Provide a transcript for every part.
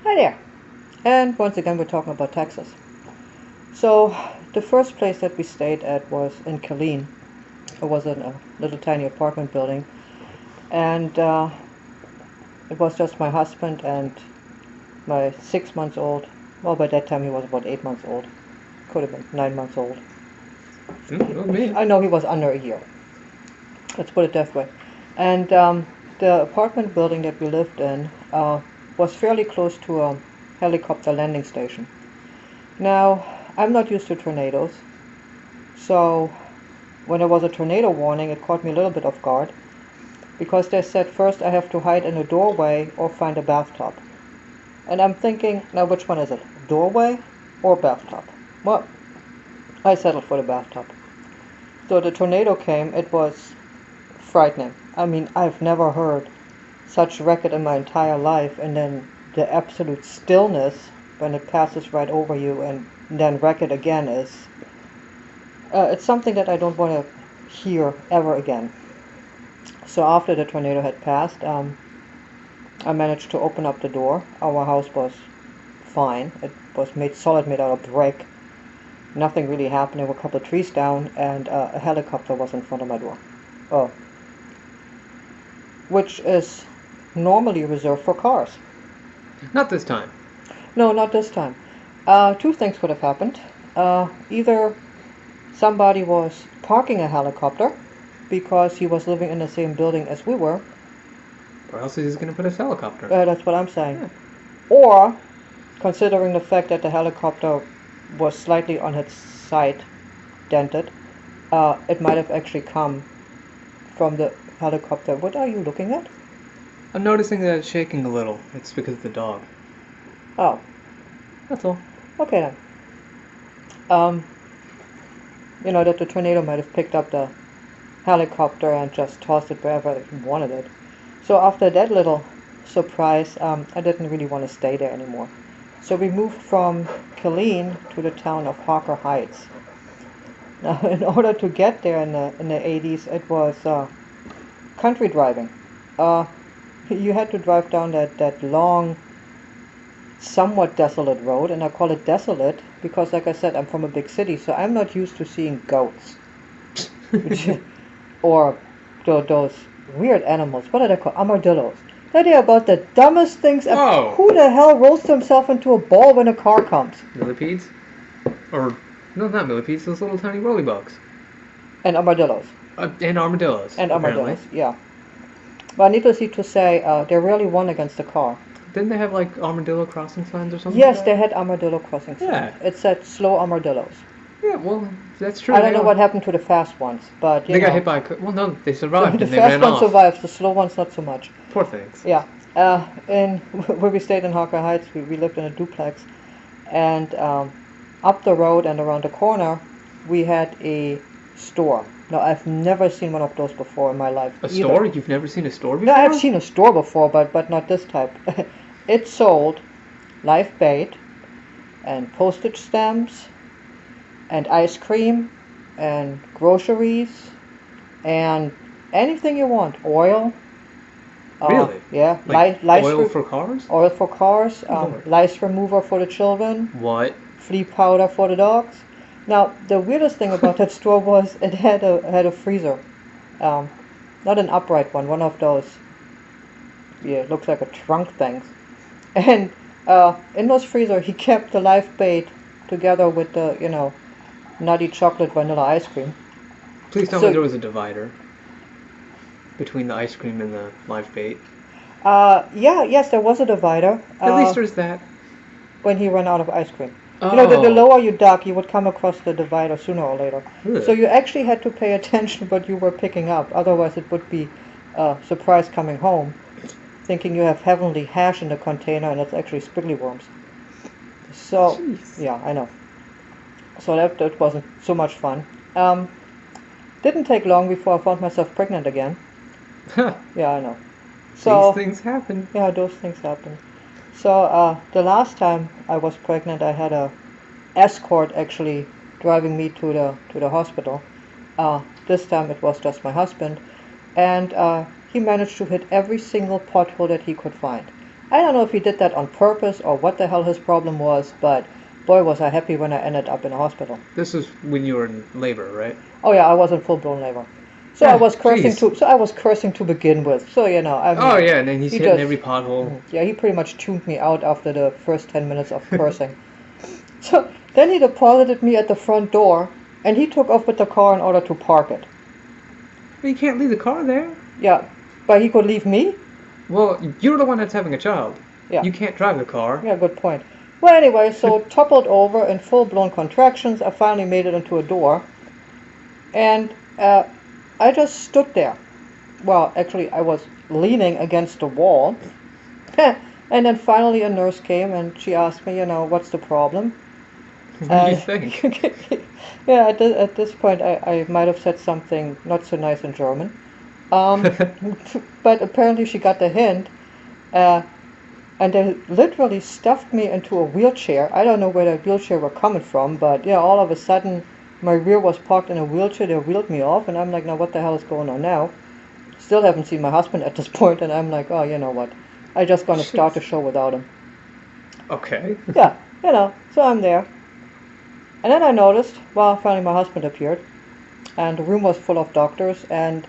Hi there. And once again, we're talking about Texas. So, the first place that we stayed at was in Killeen. It was in a little tiny apartment building. And it was just my husband and my 6 months old. Well, by that time he was about 8 months old. Could have been 9 months old. Me. I know he was under a year. Let's put it that way. And the apartment building that we lived in was fairly close to a helicopter landing station. Now, I'm not used to tornadoes, so when there was a tornado warning, it caught me a little bit off guard, because they said first I have to hide in a doorway or find a bathtub. And I'm thinking, now which one is it? Doorway or bathtub? Well, I settled for the bathtub. So the tornado came, it was frightening. I mean, I've never heard such racket in my entire life, and then the absolute stillness when it passes right over you and then racket again is it's something that I don't want to hear ever again. So after the tornado had passed, I managed to open up the door. Our house was fine. It was made out of brick. Nothing really happened. There were a couple of trees down, and a helicopter was in front of my door. Oh, which is normally reserved for cars. Not this time. No, not this time. Two things could have happened. Either somebody was parking a helicopter because he was living in the same building as we were. Or else he's going to put his helicopter. That's what I'm saying. Yeah. Or, considering the fact that the helicopter was slightly on its side dented, it might have actually come from the helicopter. What are you looking at? I'm noticing that it's shaking a little. It's because of the dog. Oh, That's all. okay then. That the tornado might have picked up the helicopter and just tossed it wherever it wanted it. So after that little surprise, I didn't really want to stay there anymore. So we moved from Killeen to the town of Harker Heights. Now, in order to get there in the 80s, it was country driving. You had to drive down that long, somewhat desolate road, and I call it desolate because, like I said, I'm from a big city, so I'm not used to seeing goats or those weird animals. What are they called? Armadillos. They are about the dumbest things ever. Whoa. Who the hell rolls himself into a ball when a car comes? Millipedes? Or, no, not millipedes, those little tiny rolly bugs. And armadillos. And armadillos. And armadillos, apparently. yeah. But needless to say, they rarely won against the car. Didn't they have, like, armadillo crossing signs or something? Yes, like they that? had armadillo crossing signs. Yeah. It said slow armadillos. Yeah, well, that's true. I don't know what happened to the fast ones, but They got hit by a car. Well, no, they survived the and they fast ran ones off. survived, the slow ones not so much. Poor things. Yeah. And where we stayed in Harker Heights, we lived in a duplex, and up the road and around the corner, we had a store. Now, I've never seen one of those before in my life. A either. store? You've never seen a store No, before? I've seen a store before, but not this type. It sold live bait and postage stamps and ice cream and groceries and anything you want. Oil. Really? Yeah. Like lice oil for cars? Oil for cars. Lord. Lice remover for the children. What? Flea powder for the dogs. Now, the weirdest thing about that store was it had a freezer. Not an upright one of those, yeah, it looks like a trunk things. And in those freezer, he kept the live bait together with the, nutty chocolate vanilla ice cream. Please tell So- me there was a divider between the ice cream and the live bait. Yes, there was a divider. At least there's that. When he ran out of ice cream. Oh. The lower you dug, you would come across the divider sooner or later. Ugh. So you actually had to pay attention what you were picking up. Otherwise, it would be a surprise coming home, thinking you have heavenly hash in the container and it's actually squiggly worms. So, Jeez. yeah, I know. So that wasn't so much fun. Didn't take long before I found myself pregnant again. Huh. Yeah, I know. So These things happen. yeah, those things happen. So the last time I was pregnant, I had a escort actually driving me to the hospital. This time it was just my husband, and he managed to hit every single pothole that he could find. I don't know if he did that on purpose or what the hell his problem was, but boy was I happy when I ended up in a hospital. This is when you were in labor, right? Oh yeah, I was in full-blown labor. So I was cursing Jeez. to. So I was cursing to begin with. So I Oh mean, yeah, and then he's he hitting just every pothole. yeah, he pretty much tuned me out after the first 10 minutes of cursing. So then he deposited me at the front door, and he took off with the car in order to park it. But you can't leave the car there. Yeah, but he could leave me. Well, you're the one that's having a child. Yeah. You can't drive the car. Yeah, good point. Well, anyway, so toppled over in full-blown contractions, I finally made it into a door, and I just stood there. Well, actually, I was leaning against the wall. And then finally a nurse came and she asked me, what's the problem? What do you think? Yeah, at this point I might have said something not so nice in German. But apparently she got the hint. And they literally stuffed me into a wheelchair. I don't know where the wheelchair were coming from, but yeah, all of a sudden my rear was parked in a wheelchair. They wheeled me off, and I'm like, now what the hell is going on now? Still haven't seen my husband at this point, and I'm like, oh, you know what? I'm just going to start the show without him. Okay. Yeah, so I'm there. And then I noticed, well, finally my husband appeared, and the room was full of doctors, and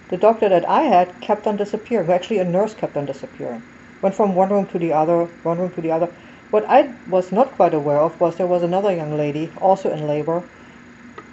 the doctor that I had kept on disappearing. Actually, a nurse kept on disappearing. Went from one room to the other, one room to the other. What I was not quite aware of was there was another young lady, also in labor,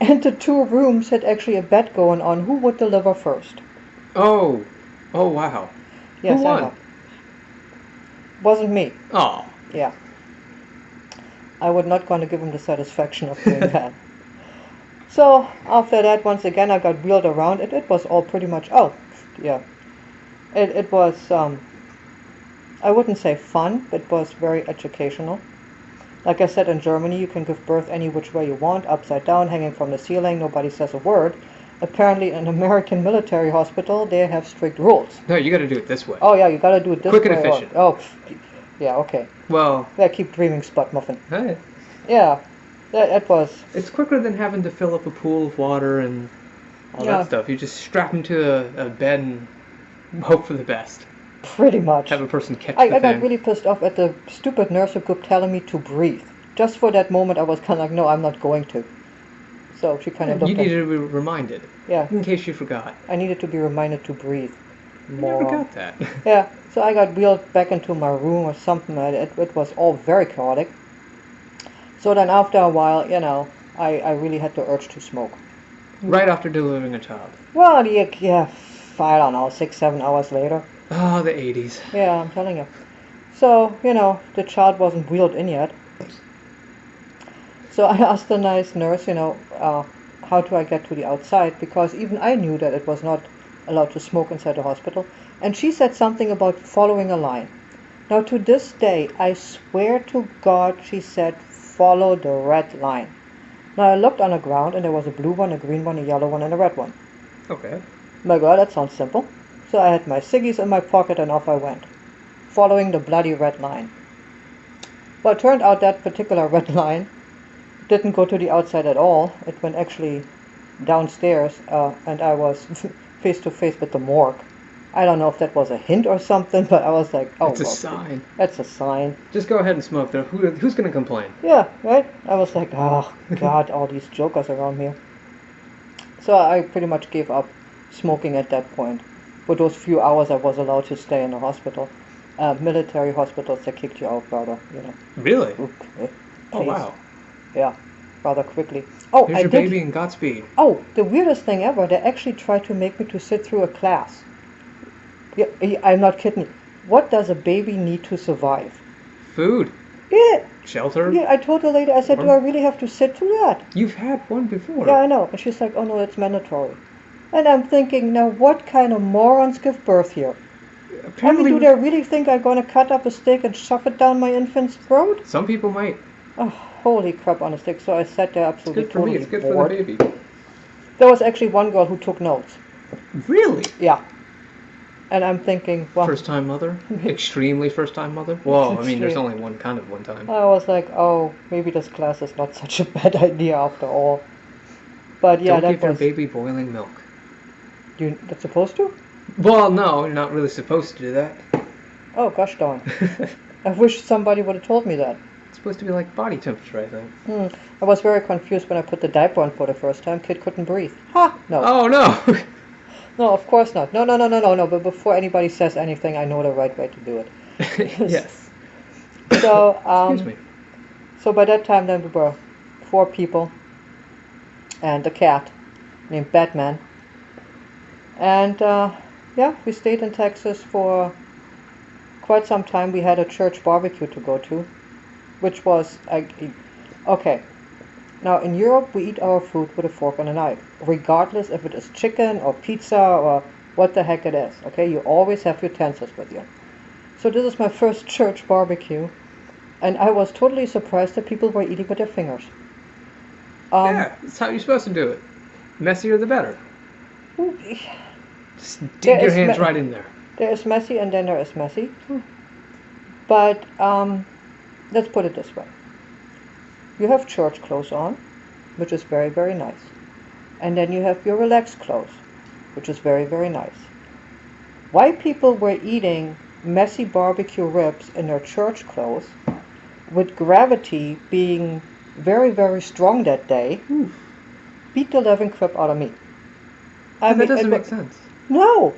and the two rooms had actually a bet going on who would deliver first. Oh wow. Yes, Who I won? know. Wasn't me. Oh. Yeah. I was not going to give him the satisfaction of doing that. So after that, once again, I got wheeled around. It was all pretty much, it was, I wouldn't say fun, but it was very educational. Like I said, in Germany, you can give birth any which way you want, upside down, hanging from the ceiling, nobody says a word. Apparently, in an American military hospital, they have strict rules. No, you got to do it this way. Oh yeah, you gotta do it this way. Quick and efficient. Yeah, okay. Well. Yeah, keep dreaming, Spot Muffin. Hey. Yeah, that was. It's quicker than having to fill up a pool of water and all that stuff. You just strap them to a bed and hope for the best. Pretty much. Have a person catch I the got thing. really pissed off at the stupid nurse who kept telling me to breathe. Just for that moment, I was kind of like, no, I'm not going to. So she kind of looked You needed to be reminded. Yeah. In case you forgot. I needed to be reminded to breathe. I never got that. Yeah, so I got wheeled back into my room or something. It was all very chaotic. So then after a while, I really had the urge to smoke. Right after delivering a child. Well, yeah, I don't know, 6-7 hours later. Oh, the 80s. Yeah, I'm telling you. So, the child wasn't wheeled in yet. So I asked the nice nurse, how do I get to the outside? Because even I knew that it was not allowed to smoke inside the hospital. And she said something about following a line. Now, to this day, I swear to God, she said, follow the red line. Now, I looked on the ground, and there was a blue one, a green one, a yellow one, and a red one. Okay. My God, that sounds simple. So I had my ciggies in my pocket, and off I went, following the bloody red line. Well, it turned out that particular red line didn't go to the outside at all. It went actually downstairs, and I was face to face with the morgue. I don't know if that was a hint or something, but I was like, oh, it's a sign. That's a sign. Just go ahead and smoke. Who's going to complain? Yeah, right? I was like, oh, God, all these jokers around here. So I pretty much gave up smoking at that point. For those few hours I was allowed to stay in the hospital. Military hospitals, they kicked you out rather, Really? Oh, wow. Yeah, rather quickly. Oh, Here's your baby and Godspeed. Oh, the weirdest thing ever, they actually tried to make me to sit through a class. Yeah, I'm not kidding. What does a baby need to survive? Food. Yeah. Shelter. Yeah, I told the lady, I said, do I really have to sit through that? You've had one before. Yeah, I know. And she's like, oh no, it's mandatory. And I'm thinking, now what kind of morons give birth here? Apparently, do they really think I'm going to cut up a steak and shove it down my infant's throat? Some people might. Oh, holy crap on a stick. So I sat there absolutely It's good for me. It's good for the baby. There was actually one girl who took notes. Really? Yeah. And I'm thinking, well... First-time mother? Extremely first-time mother? Well, I mean, there's only one kind of one time. I was like, oh, maybe this class is not such a bad idea after all. But yeah, Don't give your baby boiling milk. That's supposed to? Well, no, you're not really supposed to do that. Oh, gosh darn. I wish somebody would have told me that. It's supposed to be like body temperature, I think. I was very confused when I put the diaper on for the first time. Kid couldn't breathe. Ha! No. Oh no! No, of course not. No, no, no, no, no, no. But before anybody says anything, I know the right way to do it. Yes. So, Excuse me. so by that time, then we were 4 people and a cat named Batman. And yeah, we stayed in Texas for quite some time. We had a church barbecue to go to, which was okay. Now in Europe, we eat our food with a fork and a knife, regardless if it is chicken or pizza or what the heck it is. Okay, you always have utensils with you. So this is my first church barbecue, and I was totally surprised that people were eating with their fingers. Yeah, that's how you're supposed to do it. Messier the better. Just dig There your is hands right in there. There is messy and then there is messy. But let's put it this way. You have church clothes on, which is very, very nice. And then you have your relaxed clothes, which is very, very nice. Why people were eating messy barbecue ribs in their church clothes, with gravity being very, very strong that day, beat the living crap out of me. That doesn't make sense. No!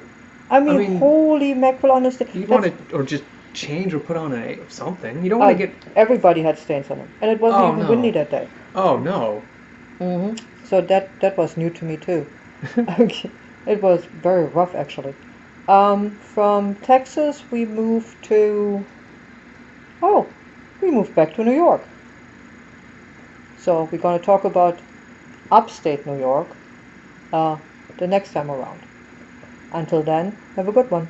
I mean, mean, holy mackerel, honestly. You want to, or just change or put on something. You don't want to get... Everybody had stains on them. And it wasn't even windy that day. Oh, no. So that was new to me, too. It was very rough, actually. From Texas, we moved back to New York. So we're going to talk about upstate New York the next time around. Until then, have a good one.